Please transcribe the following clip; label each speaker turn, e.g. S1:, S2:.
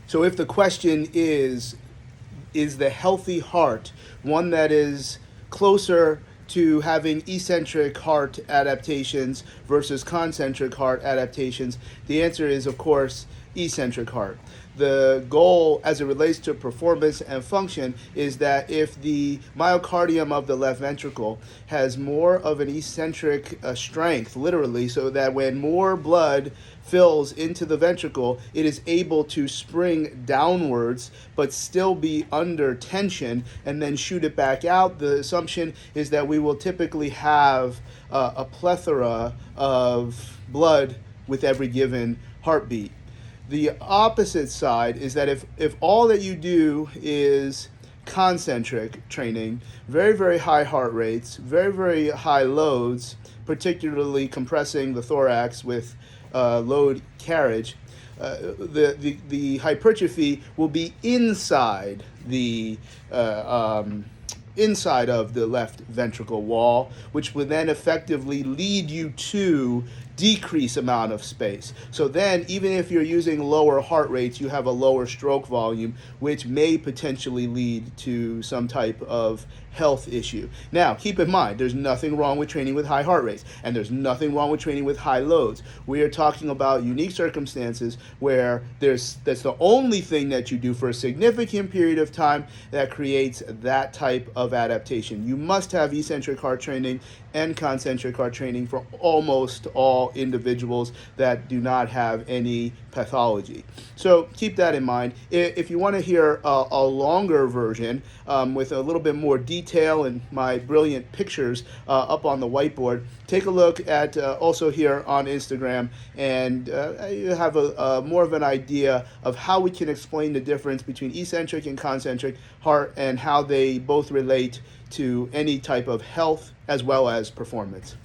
S1: So if the question is the healthy heart one that is closer to having eccentric heart adaptations versus concentric heart adaptations? The answer is, of course, eccentric heart. The goal as it relates to performance and function is that if the myocardium of the left ventricle has more of an eccentric strength, literally, so that when more blood fills into the ventricle, it is able to spring downwards but still be under tension and then shoot it back out. The assumption is that we will typically have a plethora of blood with every given heartbeat. The opposite side is that if all that you do is concentric training, very, very high heart rates, very, very high loads, particularly compressing the thorax with load carriage, the hypertrophy will be inside of the left ventricle wall, which would then effectively lead you to decrease amount of space. So then, even if you're using lower heart rates, you have a lower stroke volume, which may potentially lead to some type of health issue. Now, keep in mind, there's nothing wrong with training with high heart rates, and there's nothing wrong with training with high loads. We are talking about unique circumstances where that's the only thing that you do for a significant period of time that creates that type of adaptation. You must have eccentric heart training and concentric heart training for almost all individuals that do not have any pathology. So keep that in mind. If you want to hear a longer version with a little bit more detail and my brilliant pictures up on the whiteboard, take a look at also here on Instagram, and you have a more of an idea of how we can explain the difference between eccentric and concentric heart and how they both relate to any type of health as well as performance.